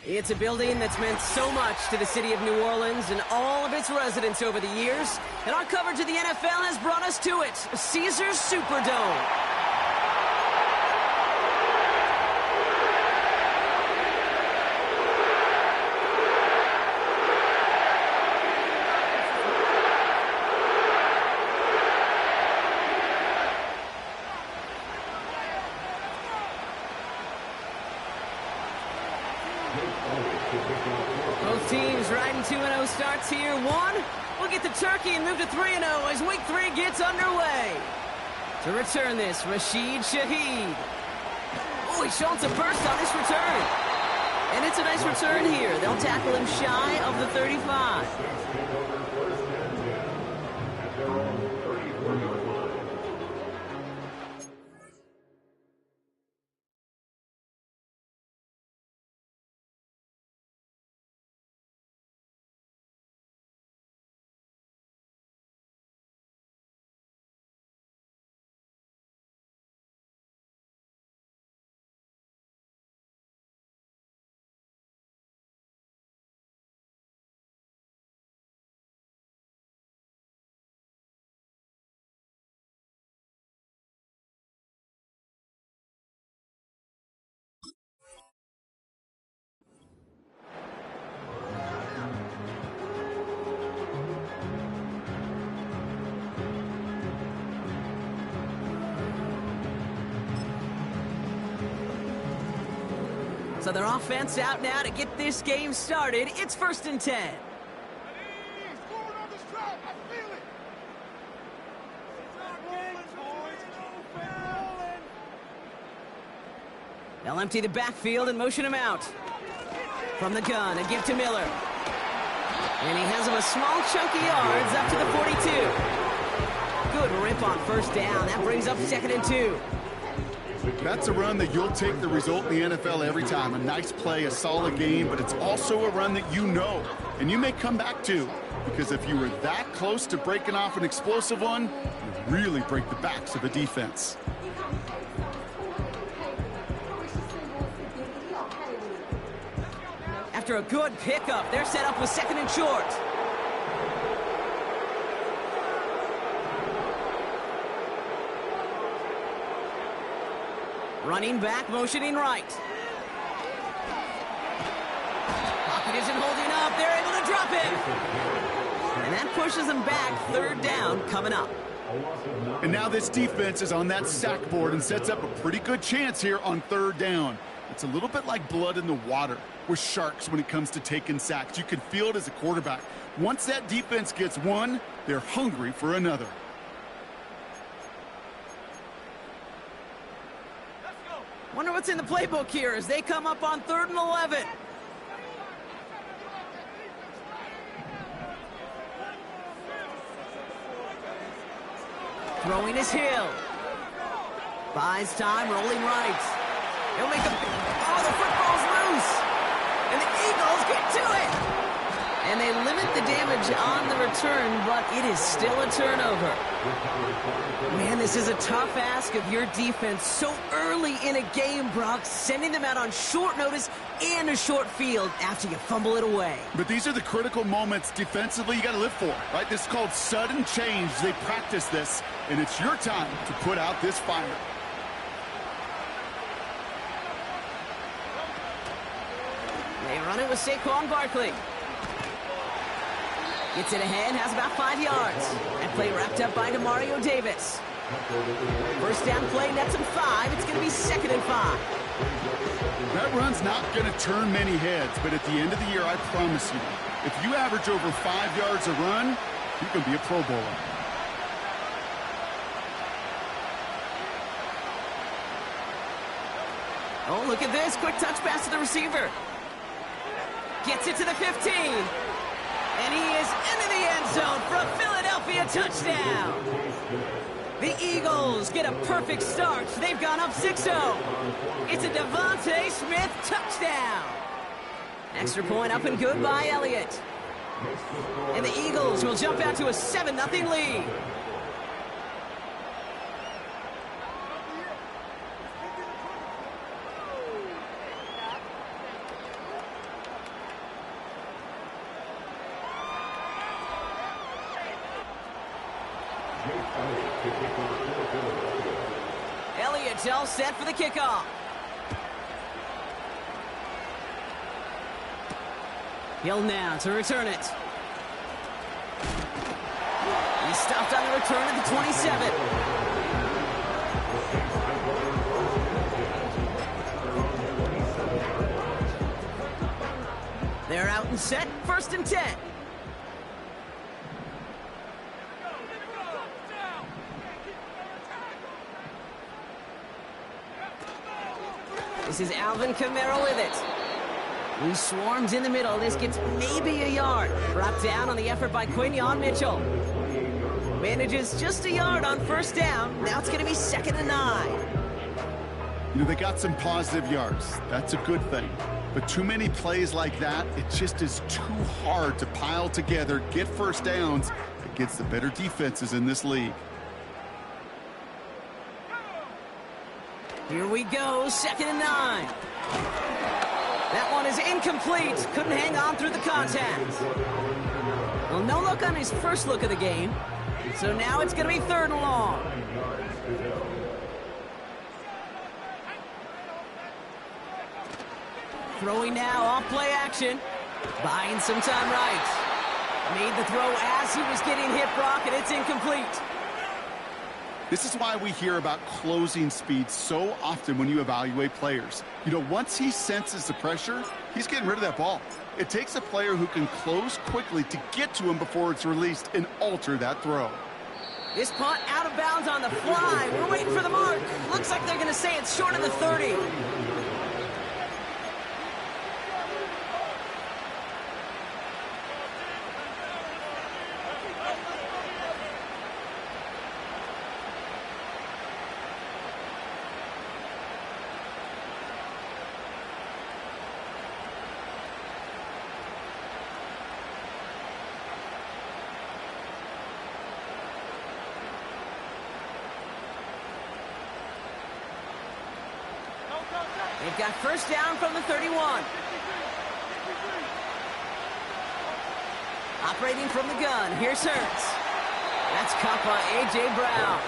It's a building that's meant so much to the city of New Orleans and all of its residents over the years. And our coverage of the NFL has brought us to it, Caesars Superdome. Both teams riding 2-0 starts here. One, we'll get the turkey and move to 3-0 as week 3 gets underway. To return this, Rashid Shaheed. Oh, he's showing some burst on this return. And it's a nice return here. They'll tackle him shy of the 35. So their offense out now to get this game started. It's 1st and 10. They'll empty the backfield and motion him out. From the gun, a give to Miller. And he has him a small chunk of yards up to the 42. Good rip on 1st down. That brings up 2nd and 2. That's a run that you'll take the result in the NFL every time. A nice play, a solid game, but it's also a run that you know, and you may come back to, because if you were that close to breaking off an explosive one, you really break the backs of a defense. After a good pickup, they're set up with 2nd and short. Running back, motioning right. Pocket isn't holding up. They're able to drop it. And that pushes them back. 3rd down coming up. And now this defense is on that sack board and sets up a pretty good chance here on 3rd down. It's a little bit like blood in the water with sharks when it comes to taking sacks. You can feel it as a quarterback. Once that defense gets one, they're hungry for another. Wonder what's in the playbook here as they come up on 3rd and 11. Throwing is Hill. Buys time, rolling right. He'll make a... Oh, the football's loose. And the Eagles get to it. And they limit the damage on the return, but it is still a turnover. Man, this is a tough ask of your defense so early in a game, Brock, sending them out on short notice and a short field after you fumble it away. But these are the critical moments defensively you got to live for, right? This is called sudden change. They practice this, and it's your time to put out this fire. They run it with Saquon Barkley. Gets it ahead, has about 5 yards. That play wrapped up by Demario Davis. 1st down play, nets him 5. It's going to be 2nd and 5. That run's not going to turn many heads, but at the end of the year, I promise you, if you average over 5 yards a run, you can be a Pro Bowler. Oh, look at this. Quick touch pass to the receiver. Gets it to the 15. And he is into the end zone for a Philadelphia touchdown. The Eagles get a perfect start. They've gone up 6-0. It's a Devontae Smith touchdown. Extra point up and good by Elliott. And the Eagles will jump out to a 7-0 lead. Elliott's all set for the kickoff. Hill now to return it. He's stopped on the return at the 27. They're out and set, 1st and 10. This is Alvin Kamara with it. He swarms in the middle. This gets maybe a yard. Brought down on the effort by Quinion Mitchell. Manages just a yard on 1st down. Now it's going to be 2nd and 9. You know, they got some positive yards. That's a good thing. But too many plays like that, it just is too hard to pile together, get 1st downs against the better defenses in this league. Here we go, 2nd and 9. That one is incomplete. Couldn't hang on through the contact. Well, no look on his first look of the game. So now it's going to be 3rd and long. Throwing now off play action. Buying some time right. Made the throw as he was getting hit, Brock, and it's incomplete. This is why we hear about closing speed so often when you evaluate players. You know, once he senses the pressure, he's getting rid of that ball. It takes a player who can close quickly to get to him before it's released and alter that throw. This punt out of bounds on the fly. We're waiting for the mark. Looks like they're going to say it's short of the 30. They've got 1st down from the 31. Operating from the gun, here's Hurts. That's caught by A.J. Brown.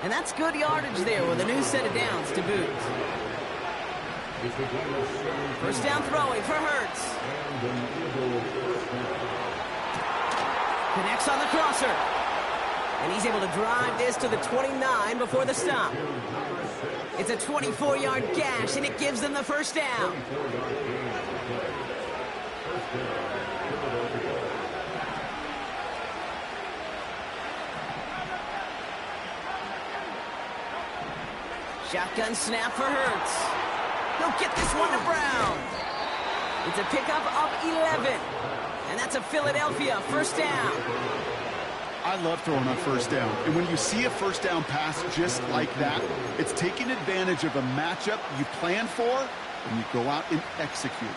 And that's good yardage there with a new set of downs to boot. 1st down throwing for Hurts. Connects on the crosser. And he's able to drive this to the 29 before the stop. It's a 24-yard gash, and it gives them the 1st down. Shotgun snap for Hurts. He'll get this one to Brown. It's a pickup of 11. And that's a Philadelphia 1st down. I love throwing on 1st down. And when you see a 1st down pass just like that, it's taking advantage of a matchup you plan for, and you go out and execute.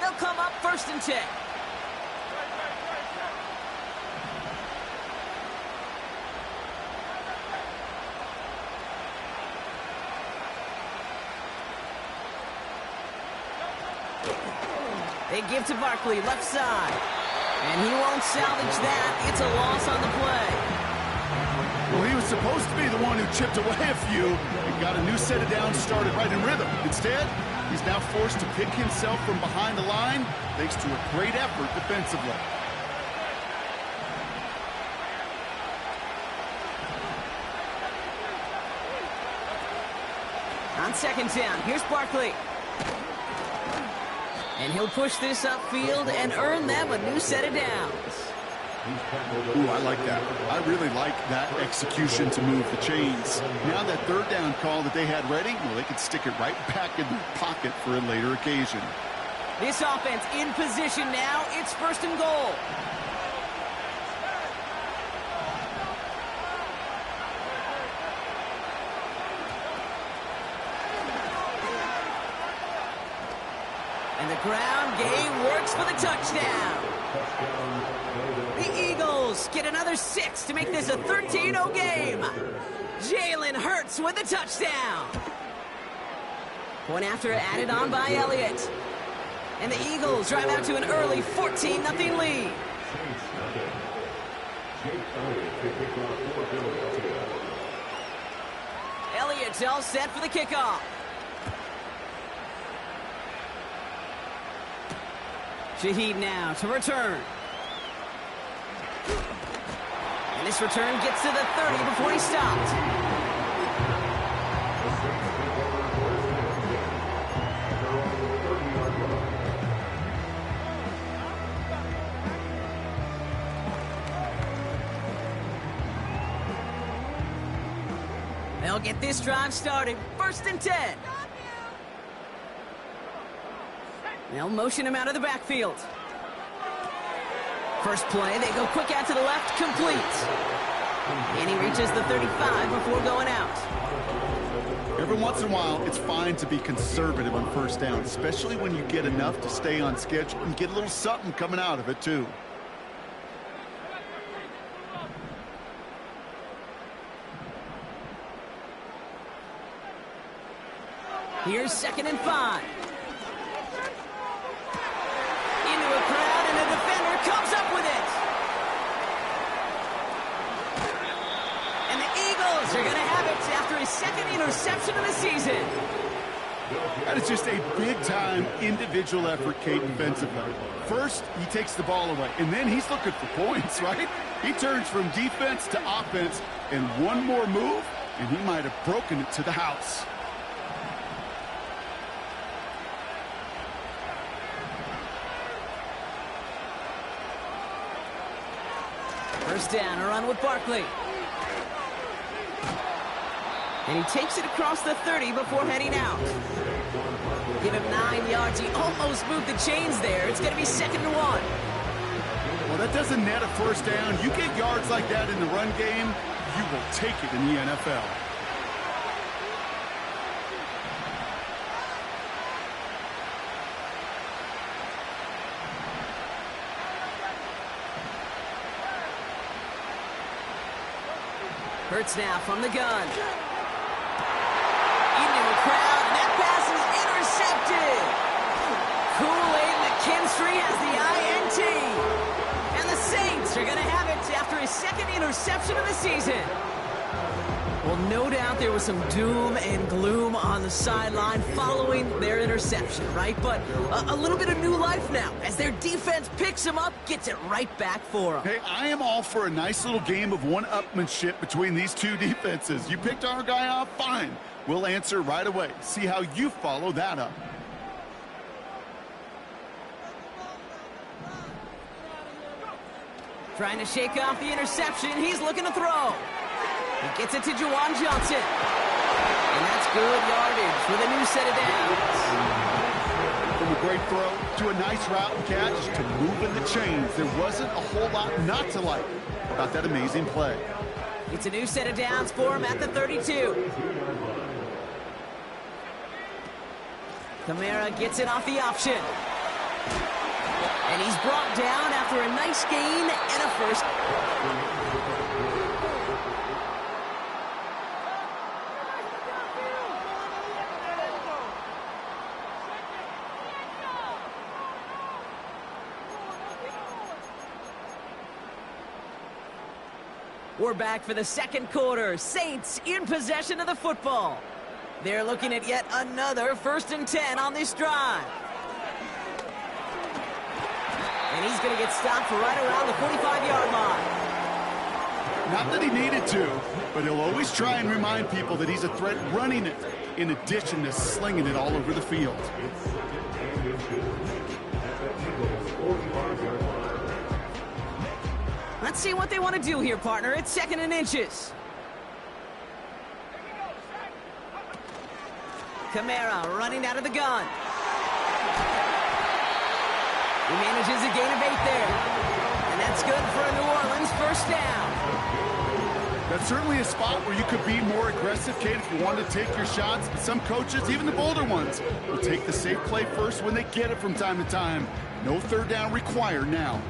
They'll come up 1st and 10. They give to Barkley, left side. And he won't salvage that. It's a loss on the play. Well, he was supposed to be the one who chipped away a few and got a new set of downs started right in rhythm. Instead, he's now forced to pick himself from behind the line thanks to a great effort defensively. On 2nd down, here's Barkley. And he'll push this upfield and earn them a new set of downs. Ooh, I like that. I really like that execution to move the chains. Now that 3rd down call that they had ready, well, they could stick it right back in their pocket for a later occasion. This offense in position now. It's 1st and goal. And the ground game works for the touchdown. The Eagles get another 6 to make this a 13-0 game. Jalen Hurts with the touchdown. Point after added on by Elliott. And the Eagles drive out to an early 14-0 lead. Elliott's all set for the kickoff. Shaheed now to return. And this return gets to the 30 before he stopped. They'll get this drive started. 1st and 10. They'll motion him out of the backfield. First play, they go quick out to the left, complete. And he reaches the 35 before going out. Every once in a while, it's fine to be conservative on 1st down, especially when you get enough to stay on schedule and get a little something coming out of it, too. Here's 2nd and 5. Into a crowd, and a defender comes up with it. And the Eagles are going to have it after his 2nd interception of the season. That is just a big-time individual effort, Kate, defensively. First, he takes the ball away, and then he's looking for points, right? He turns from defense to offense, and one more move, and he might have broken it to the house. First down, a run with Barkley. And he takes it across the 30 before heading out. Give him 9 yards. He almost moved the chains there. It's going to be 2nd and 1. Well, that doesn't net a 1st down. You get yards like that in the run game, you will take it in the NFL. Hurts now from the gun. Into a crowd, and that pass is intercepted. Kool-Aid McKinstry has the INT. And the Saints are going to have it after his 2nd interception of the season. Well, no doubt there was some doom and gloom on the sideline following their interception, right? But a little bit of new life now as their defense picks him up, gets it right back for them. Hey, I am all for a nice little game of one-upmanship between these two defenses. You picked our guy off, fine. We'll answer right away. See how you follow that up. Trying to shake off the interception. He's looking to throw. He gets it to Juwan Johnson. And that's good yardage with a new set of downs. From a great throw to a nice route and catch to moving the chains. There wasn't a whole lot not to like about that amazing play. It's a new set of downs for him at the 32. Kamara gets it off the option. And he's brought down after a nice gain and a first. We're back for the 2nd quarter. Saints in possession of the football. They're looking at yet another 1st and 10 on this drive. And he's going to get stopped right around the 45-yard line. Not that he needed to, but he'll always try and remind people that he's a threat running it, in addition to slinging it all over the field. Let's see what they want to do here, partner. It's 2nd and inches. Kamara running out of the gun. He manages a gain of 8 there. And that's good for a New Orleans 1st down. That's certainly a spot where you could be more aggressive, Kate, if you wanted to take your shots. But some coaches, even the bolder ones, will take the safe play first when they get it from time to time. No 3rd down required now.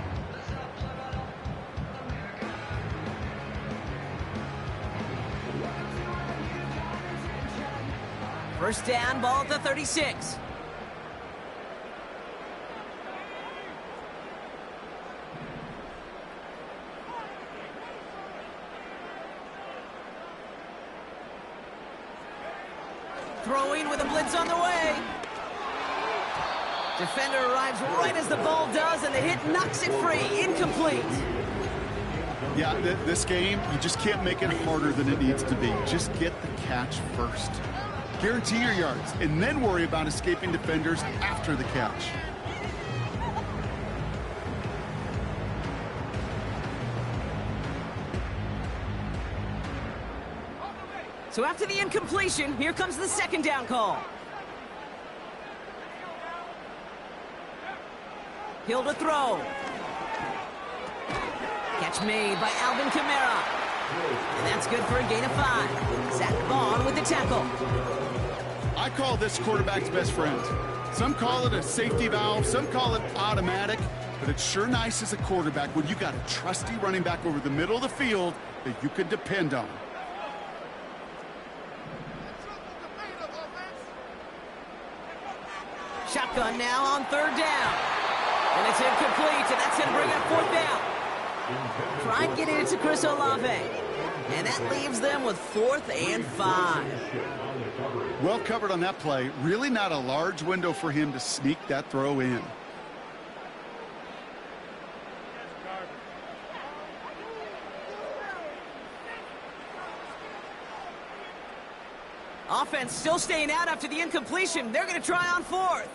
First down, ball at the 36. Throwing with a blitz on the way. Defender arrives right as the ball does, and the hit knocks it free. Incomplete. Yeah, this game, you just can't make it harder than it needs to be. Just get the catch first. Guarantee your yards, and then worry about escaping defenders after the catch. So after the incompletion, here comes the second down call. Hill to throw. Catch made by Alvin Kamara. And that's good for a gain of 5. Zach Vaughn with the tackle. I call this quarterback's best friend. Some call it a safety valve, some call it automatic, but it's sure nice as a quarterback when you got a trusty running back over the middle of the field that you can depend on. Shotgun now on third down. And it's incomplete, and that's going to bring up fourth down. Try getting it to Chris Olave. And that leaves them with 4th and 5. Well covered on that play. Really not a large window for him to sneak that throw in. Offense still staying out after the incompletion. They're going to try on 4th.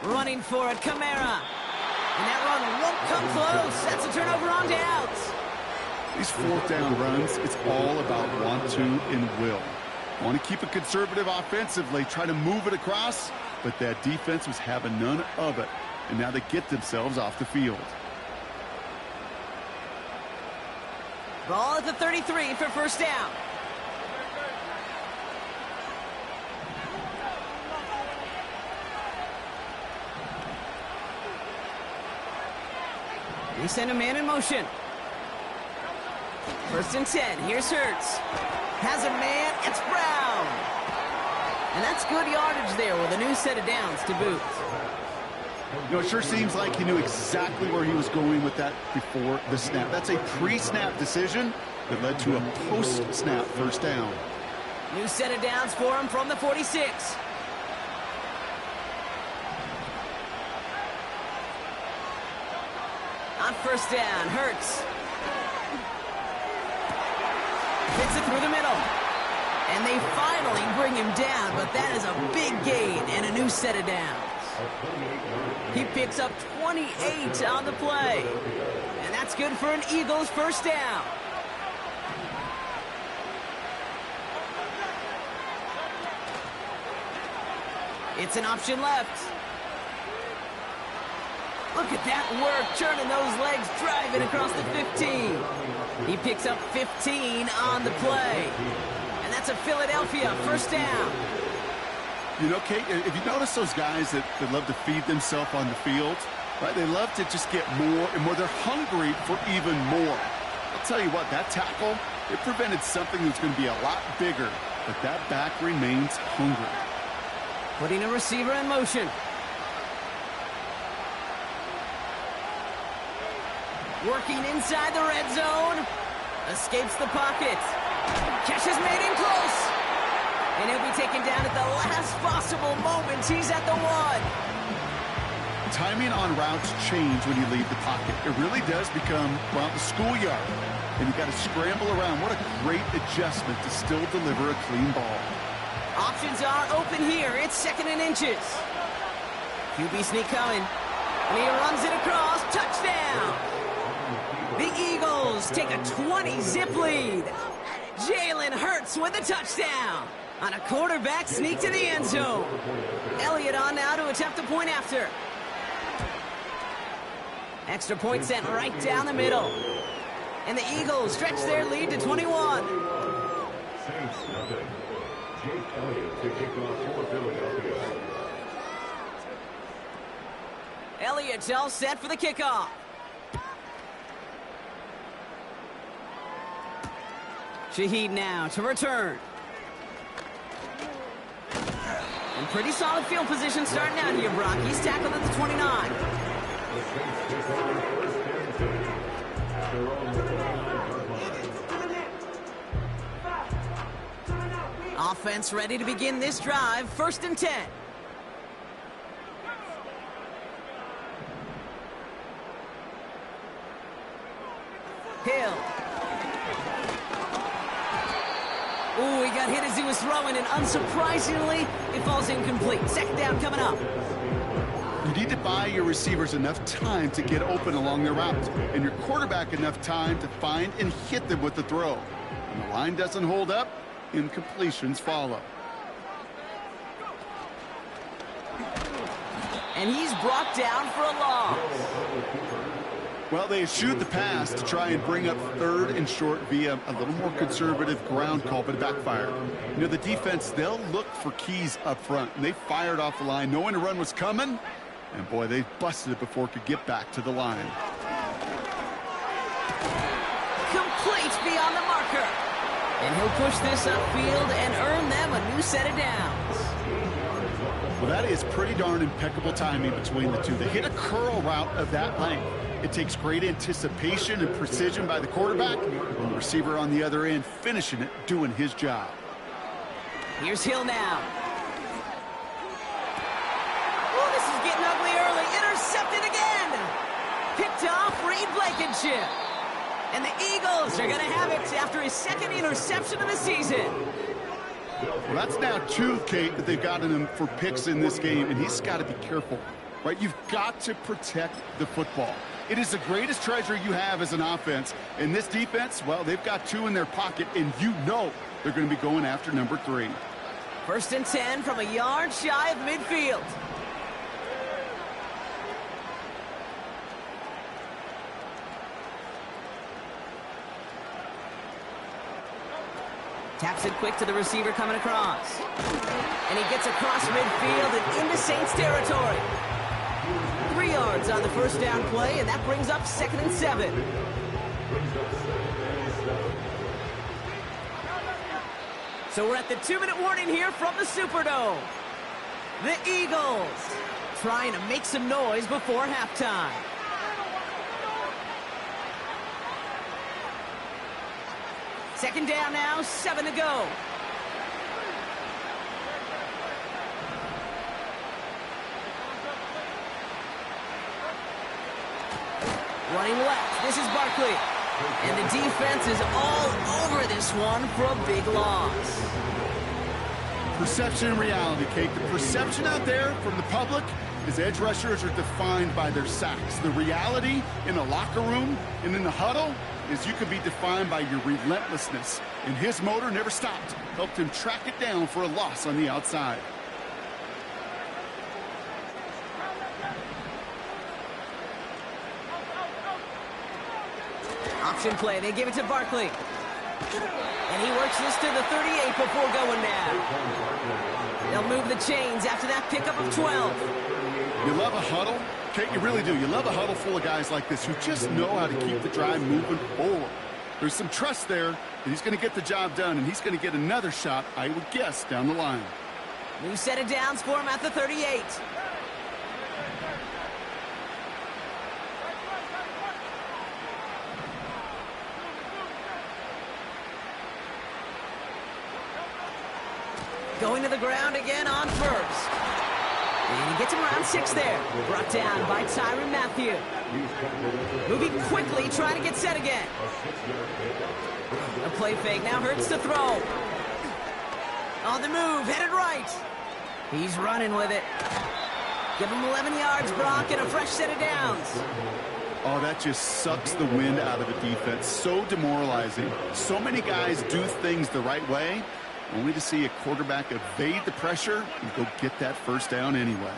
Running for it, Kamara. And that run won't come close. That's a turnover on downs. These 4th down runs, it's all about want to and will. Want to keep it conservative offensively, try to move it across, but that defense was having none of it. And now they get themselves off the field. Ball at the 33 for first down. They send a man in motion. 1st and 10. Here's Hurts. Has a man. It's Brown. And that's good yardage there with a new set of downs to boot. You know, it sure seems like he knew exactly where he was going with that before the snap. That's a pre-snap decision that led to a post-snap first down. New set of downs for him from the 46. On first down, Hurts. Hits it through the middle. And they finally bring him down, but that is a big gain and a new set of downs. He picks up 28 on the play. And that's good for an Eagles first down. It's an option left. Look at that work, turning those legs, driving across the 15. He picks up 15 on the play. And that's a Philadelphia first down. You know, Kate, if you notice those guys that love to feed themselves on the field, right? They love to just get more and more. They're hungry for even more. I'll tell you what, that tackle, it prevented something that's going to be a lot bigger. But that back remains hungry. Putting a receiver in motion. Working inside the red zone. Escapes the pocket. Catch is made in close. And he'll be taken down at the last possible moment. He's at the 1. Timing on routes change when you leave the pocket. It really does become, well, the schoolyard. And you got to scramble around. What a great adjustment to still deliver a clean ball. Options are open here. It's 2nd and inches. QB sneak coming. And he runs it across. Touchdown. The Eagles take a 20-zip lead. Jalen Hurts with a touchdown on a quarterback sneak to the end zone. Elliott on now to attempt a point after. Extra point sent right down the middle. And the Eagles stretch their lead to 21. Elliott's all set for the kickoff. Shaheed now to return. And pretty solid field position starting out here, Brock. He's tackled at the 29. Offense ready to begin this drive. 1st and 10. Hill. Ooh, he got hit as he was throwing, and unsurprisingly, it falls incomplete. 2nd down coming up. You need to buy your receivers enough time to get open along their route, and your quarterback enough time to find and hit them with the throw. When the line doesn't hold up, incompletions follow. And he's brought down for a loss. Well, they eschewed the pass to try and bring up 3rd and short via a little more conservative ground call, but it backfired. You know, the defense, they'll look for keys up front, and they fired off the line knowing a run was coming, and boy, they busted it before it could get back to the line. Complete beyond the marker. And he'll push this upfield and earn them a new set of downs. Well, that is pretty darn impeccable timing between the two. They hit a curl route of that length. It takes great anticipation and precision by the quarterback, and the receiver on the other end finishing it, doing his job. Here's Hill now. Oh, this is getting ugly early. Intercepted again. Picked off Reed Blankenship. And the Eagles are going to have it after his 2nd interception of the season. Well, that's now 2, Kate, that they've gotten him for picks in this game, and he's got to be careful, right? You've got to protect the football. It is the greatest treasure you have as an offense. And this defense, well, they've got 2 in their pocket, and you know they're going to be going after number 3. 1st and 10 from a yard shy of midfield. Taps it quick to the receiver coming across. And he gets across midfield and into Saints territory. 3 yards on the 1st down play, and that brings up 2nd and 7. So we're at the 2-minute warning here from the Superdome. The Eagles trying to make some noise before halftime. Second down now, 7 to go. Running left, this is Barkley. And the defense is all over this one for a big loss. Perception and reality, Kate. The perception out there from the public is edge rushers are defined by their sacks. The reality in the locker room and in the huddle is you could be defined by your relentlessness. And his motor never stopped. Helped him track it down for a loss on the outside. Option play, they give it to Barkley. And he works this to the 38 before going down. They'll move the chains after that pickup of 12. You love a huddle? Kate, you really do. You love a huddle full of guys like this who just know how to keep the drive moving forward. There's some trust there that he's going to get the job done, and he's going to get another shot, I would guess, down the line. New set of downs for him at the 38. Going to the ground again on 1st. And he gets him around 6 there. Brought down by Tyrann Mathieu. Moving quickly, trying to get set again. A play fake, now Hurts to throw. On the move, headed right. He's running with it. Give him 11 yards, Brock, and a fresh set of downs. Oh, that just sucks the wind out of a defense. So demoralizing. So many guys do things the right way, only to see a quarterback evade the pressure and go get that 1st down anyway.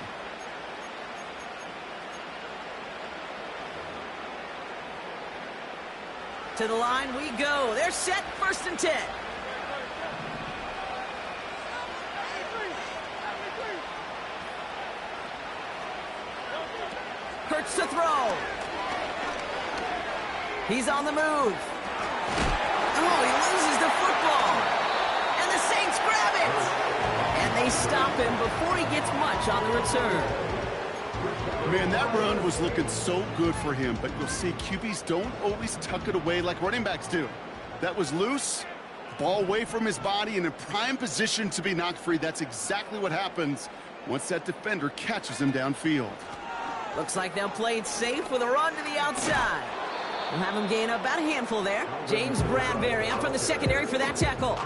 To the line we go. They're set, 1st and 10. Hurts to throw. He's on the move. Oh, he loses the football. And the Saints grab it. And they stop him before he gets much on the return. Man, that run was looking so good for him, but you'll see QBs don't always tuck it away like running backs do. That was loose, Ball away from his body and in prime position to be knocked free. That's exactly what happens once that defender catches him downfield. Looks like they'll play it safe with a run to the outside. We'll have him gain about a handful there. James Bradbury up from the secondary for that tackle.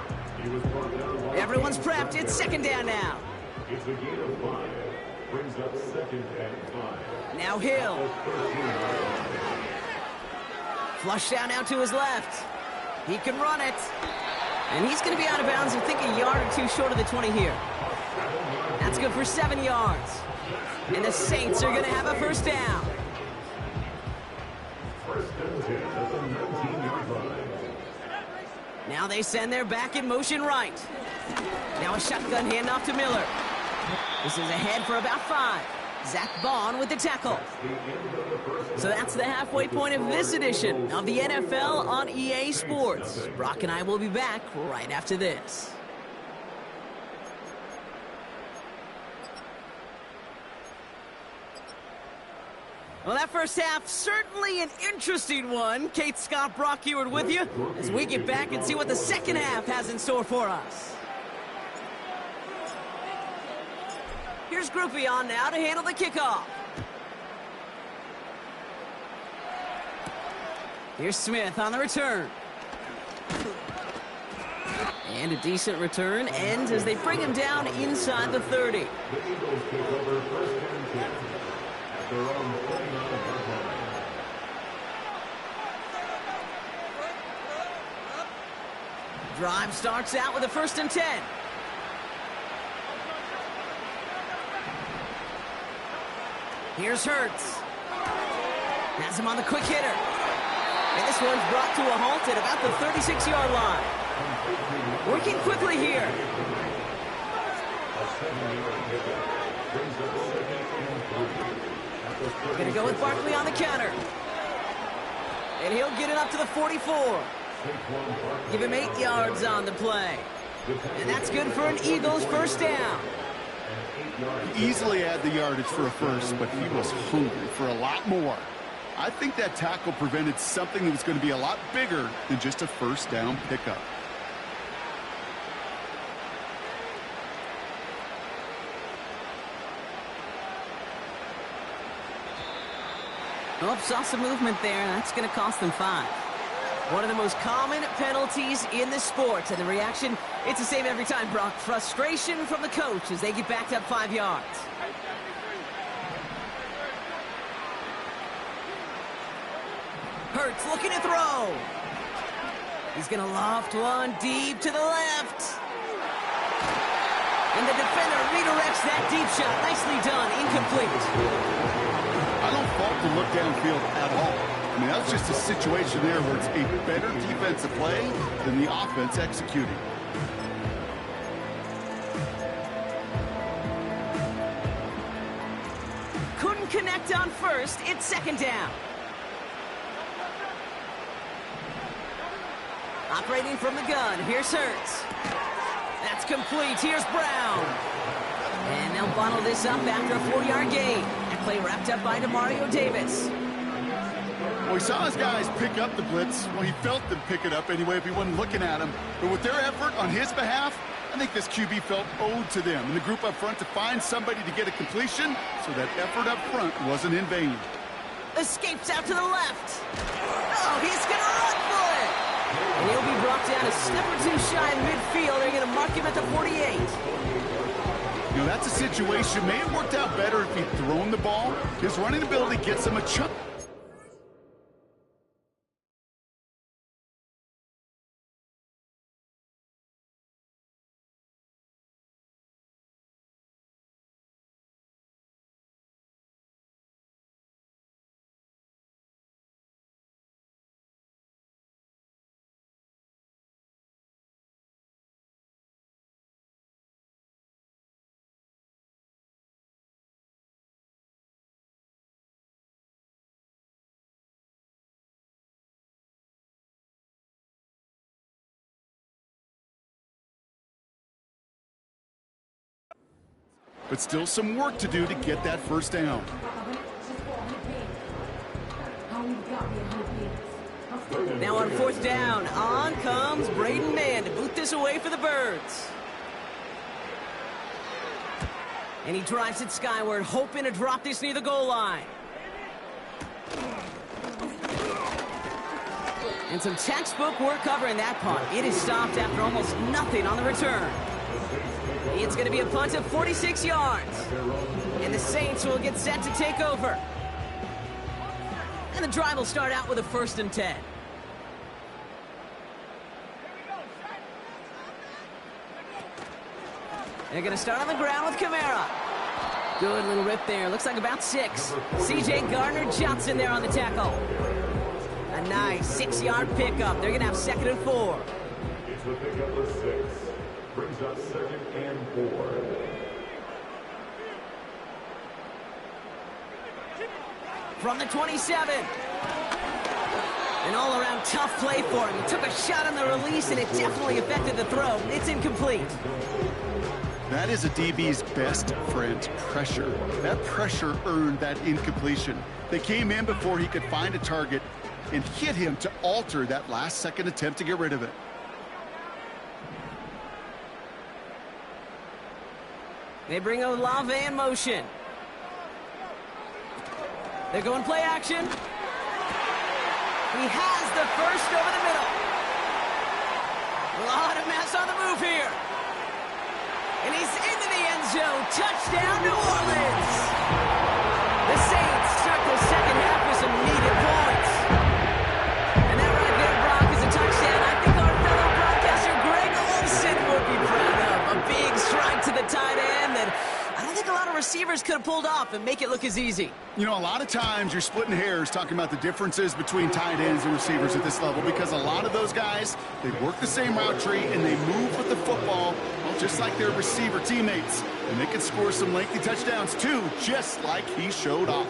Everyone's prepped. It's second down now. It's a gain of 5. Brings up 2nd and 5. Now Hill. Flush down out to his left. He can run it. And he's going to be out of bounds, I think a yard or two short of the 20 here. That's good for 7 yards. And the Saints are going to have a first down. First and 10 at the 19-yard line. Now they send their back in motion right. Now a shotgun handoff to Miller. This is ahead for about 5. Zach Bond with the tackle. So that's the halfway point of this edition of the NFL on EA Sports. Brock and I will be back right after this. Well, that first half, certainly an interesting one. Kate Scott, Brock Ewart with you as we get back and see what the second half has in store for us. Here's Groupie on now to handle the kickoff. Here's Smith on the return. And a decent return ends as they bring him down inside the 30. The Eagles take over first and 10 at their own 49-yard line. Drive starts out with a first and 10. Here's Hurts. Has him on the quick hitter. And this one's brought to a halt at about the 36-yard line. Working quickly here. Going to go with Barkley on the counter. And he'll get it up to the 44. Give him 8 yards on the play. And that's good for an Eagles first down. He easily had the yardage for a first, but he was hungry for a lot more. I think that tackle prevented something that was going to be a lot bigger than just a first down pickup. Oh, saw some movement there. That's going to cost them 5. One of the most common penalties in the sport. And the reaction, it's the same every time, Brock. Frustration from the coach as they get backed up 5 yards. Hurts looking to throw. He's going to loft one deep to the left. And the defender redirects that deep shot. Nicely done. Incomplete. I don't fault the look downfield at all. I mean, that's just a situation there where it's a better defensive play than the offense executing. Couldn't connect on first. It's second down. Operating from the gun. Here's Hurts. That's complete. Here's Brown. And they'll bottle this up after a 4-yard gain. That play wrapped up by Demario Davis. Well, he saw his guys pick up the blitz. Well, he felt them pick it up anyway if he wasn't looking at him. But with their effort on his behalf, I think this QB felt owed to them and the group up front to find somebody to get a completion, so that effort up front wasn't in vain. Escapes out to the left. Oh, he's going to run for it. And he'll be brought down a step or two shy of midfield. They're going to mark him at the 48. You know, that's a situation. May have worked out better if he'd thrown the ball. His running ability gets him a chunk. But still some work to do to get that first down. Now on fourth down, on comes Braden Mann to boot this away for the Birds. And he drives it skyward, hoping to drop this near the goal line. And some textbook work covering that punt. It is stopped after almost nothing on the return. It's going to be a punt of 46 yards. And the Saints will get set to take over. And the drive will start out with a 1st and 10. They're going to start on the ground with Kamara. Good little rip there. Looks like about 6. C.J. Gardner-Johnson there on the tackle. A nice 6-yard pickup. They're going to have 2nd and 4. It's the pickup of 6. Brings up 2nd and 4. From the 27. An all-around tough play for him. He took a shot on the release, and it definitely affected the throw. It's incomplete. That is a DB's best friend, pressure. That pressure earned that incompletion. They came in before he could find a target and hit him to alter that last-second attempt to get rid of it. They bring Olave in motion. They're going play action. He has the first over the middle. A lot of mess on the move here. And he's into the end zone. Touchdown, New Orleans. The Saints start the second half with some needed points. And that right there, Brock, is a touchdown I think our fellow broadcaster Greg Olsen would be proud of. A big strike to the tight end that I don't think a lot of receivers could have pulled off and make it look as easy. You know, a lot of times you're splitting hairs talking about the differences between tight ends and receivers at this level because a lot of those guys, they work the same route tree and they move with the football, well, just like their receiver teammates. And they can score some lengthy touchdowns too, just like he showed off.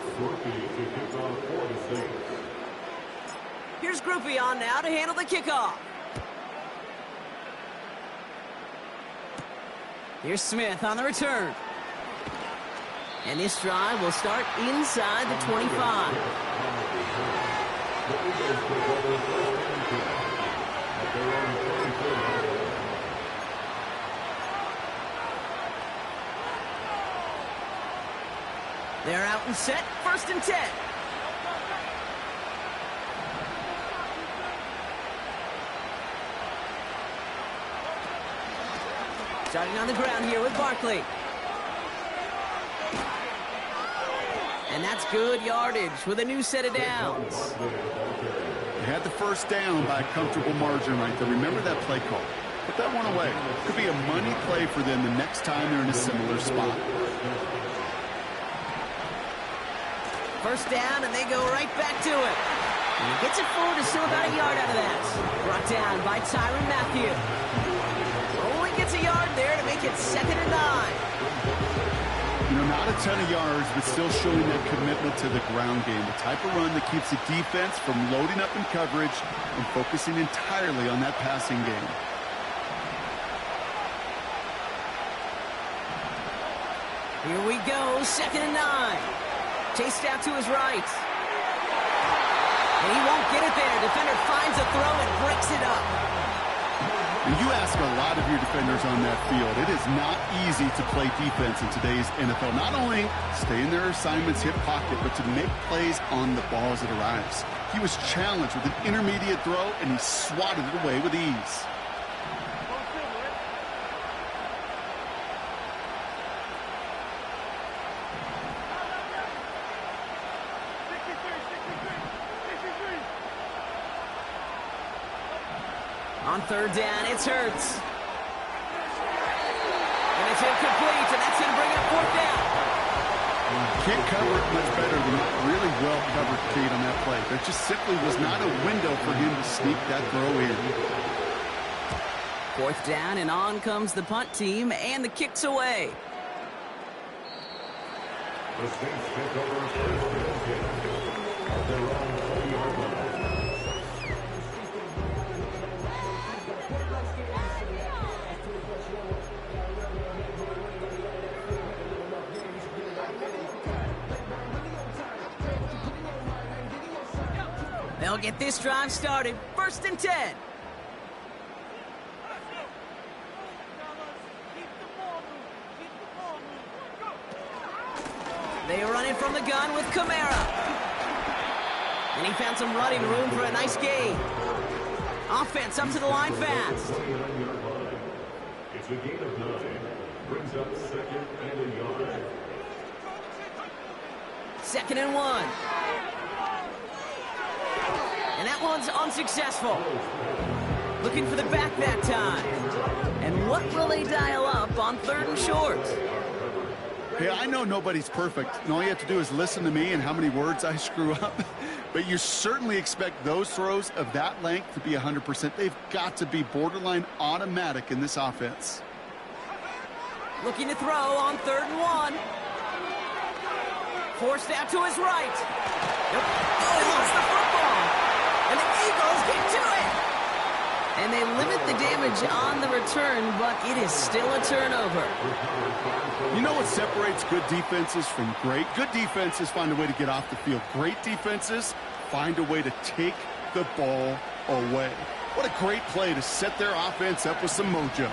Here's Groupie on now to handle the kickoff. Here's Smith on the return. And this drive will start inside the 25. They're out and set, 1st and 10. Starting on the ground here with Barkley. And that's good yardage with a new set of downs. They had the first down by a comfortable margin right there. Remember that play call. Put that one away. Could be a money play for them the next time they're in a similar spot. 1st down, and they go right back to it. And he gets it forward to still about a yard out of that. Brought down by Tyrann Mathieu. Only gets a yard there to make it 2nd and 9. You know, not a ton of yards, but still showing that commitment to the ground game. The type of run that keeps the defense from loading up in coverage and focusing entirely on that passing game. Here we go, 2nd and 9. Chased out to his right. And he won't get it there. Defender finds a throw and breaks it up. And you ask a lot of your defenders on that field. It is not easy to play defense in today's NFL. Not only stay in their assignments, hip pocket, but to make plays on the ball as it arrives. He was challenged with an intermediate throw, and he swatted it away with ease. On 3rd down, it's Hurts. And it's incomplete, and that's going to bring up 4th down. Can't cover it much better than really well-covered Kate on that play. There just simply was not a window for him to sneak that throw in. 4th down, and on comes the punt team, and the kick's away. The Saints take over 1st and 10 at their own 20-yard line. They'll get this drive started. 1st and 10. They are running from the gun with Kamara. And he found some running room for a nice gain. Offense up to the line fast. It's a gain of 9. Brings up 2nd and a yard. 2nd and 1. And that one's unsuccessful. Looking for the back that time. And what will they dial up on 3rd and short? Hey, I know nobody's perfect, and all you have to do is listen to me and how many words I screw up. But you certainly expect those throws of that length to be 100%. They've got to be borderline automatic in this offense. Looking to throw on 3rd and 1. Forced out to his right. Nope. Oh, he lost the football. And the Eagles get to it. And they limit the damage on the return, but it is still a turnover. You know what separates good defenses from great? Good defenses find a way to get off the field. Great defenses find a way to take the ball away. What a great play to set their offense up with some mojo.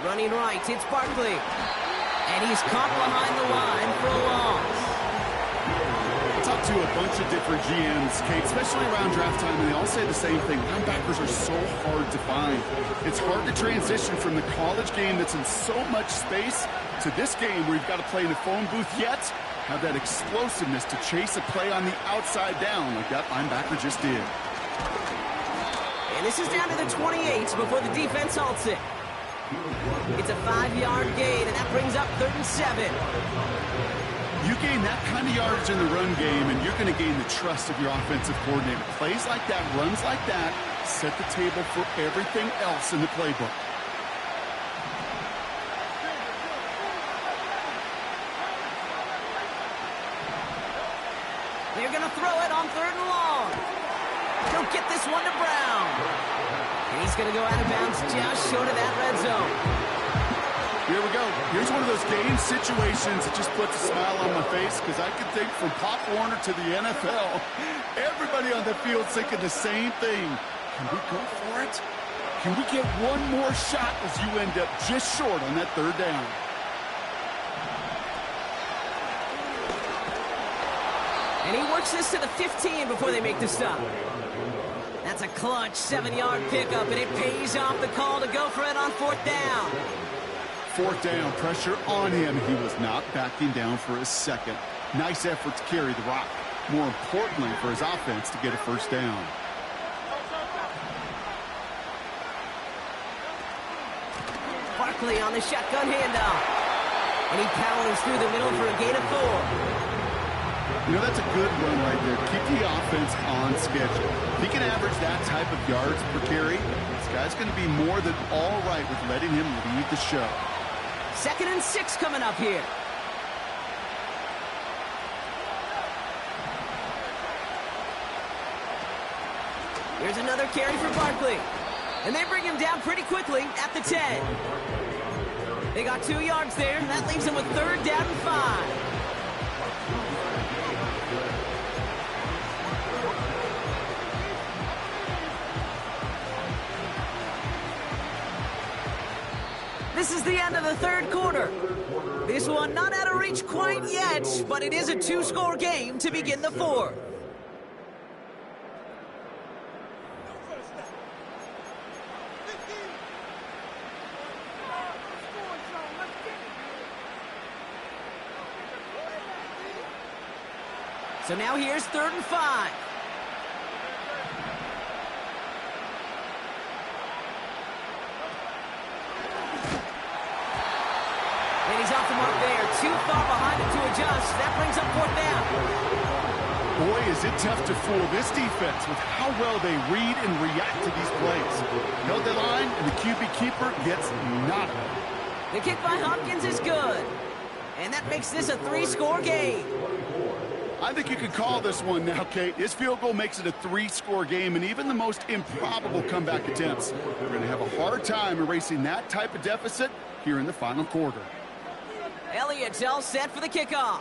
Running right, it's Barkley. And he's caught behind the line for a loss. I talked to a bunch of different GMs, Kate, especially around draft time, and they all say the same thing. Linebackers are so hard to find. It's hard to transition from the college game that's in so much space to this game where you've got to play in a phone booth, yet have that explosiveness to chase a play on the outside down like that linebacker just did. And this is down to the 28 before the defense halts it. It's a 5-yard gain, and that brings up 3rd and 7. You gain that kind of yardage in the run game, and you're going to gain the trust of your offensive coordinator. Plays like that, runs like that, set the table for everything else in the playbook. They're going to throw it on 3rd and long. He'll get this one to Brown. And he's going to go out of bounds just short of that red zone. Here we go. Here's one of those game situations that just puts a smile on my face because I can think from Pop Warner to the NFL. Everybody on the field thinking the same thing. Can we go for it? Can we get one more shot as you end up just short on that 3rd down? And he works this to the 15 before they make the stop. That's a clutch 7-yard pickup, and it pays off the call to go for it on 4th down. 4th down, pressure on him. He was not backing down for a second. Nice effort to carry the rock. More importantly for his offense to get a 1st down. Barkley on the shotgun handoff. And he powers through the middle for a gain of 4. You know, that's a good run right there. Keep the offense on schedule. If he can average that type of yards per carry, this guy's going to be more than all right with letting him lead the show. 2nd and 6 coming up here. Here's another carry for Barkley. And they bring him down pretty quickly at the 10. They got 2 yards there, and that leaves them with 3rd down and 5. This is the end of the 3rd quarter. This one not out of reach quite yet, but it is a 2-score game to begin the 4th. So now here's 3rd and 5. And he's off the mark there. Too far behind him to adjust. That brings up 4th down. Boy, is it tough to fool this defense with how well they read and react to these plays. Held the line, and the QB keeper gets nada. The kick by Hopkins is good. And that makes this a 3-score game. I think you could call this one now, Kate. His field goal makes it a 3-score game, and even the most improbable comeback attempts are going to have a hard time erasing that type of deficit here in the final quarter. Elliott's all set for the kickoff.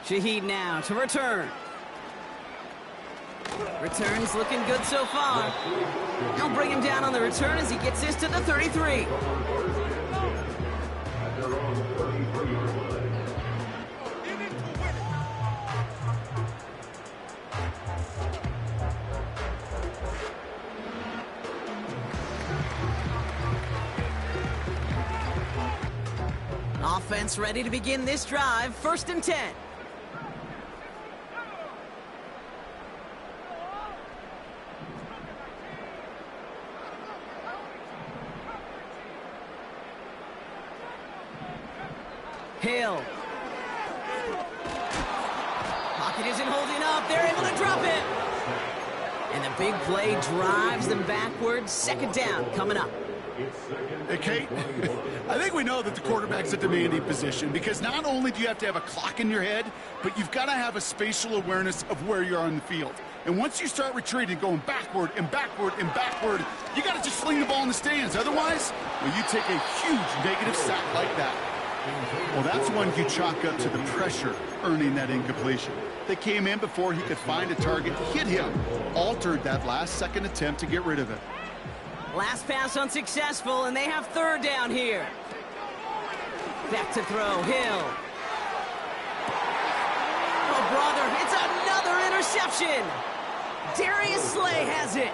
Shaheed now to return. Return's looking good so far. He'll bring him down on the return as he gets this to the 33. Offense ready to begin this drive. 1st and 10. Hill. Pocket isn't holding up. They're able to drop it. And the big play drives them backwards. 2nd down coming up. Hey, Kate, I think we know that the quarterback's a demanding position because not only do you have to have a clock in your head, but you've got to have a spatial awareness of where you are on the field. And once you start retreating, going backward and backward and backward, you got to just sling the ball in the stands. Otherwise, well, you take a huge negative sack like that. Well, that's one you chalk up to the pressure earning that incompletion. They came in before he could find a target, hit him, altered that last-second attempt to get rid of it. Last pass unsuccessful, and they have 3rd down here. Back to throw, Hill. Oh, brother, it's another interception. Darius Slay has it.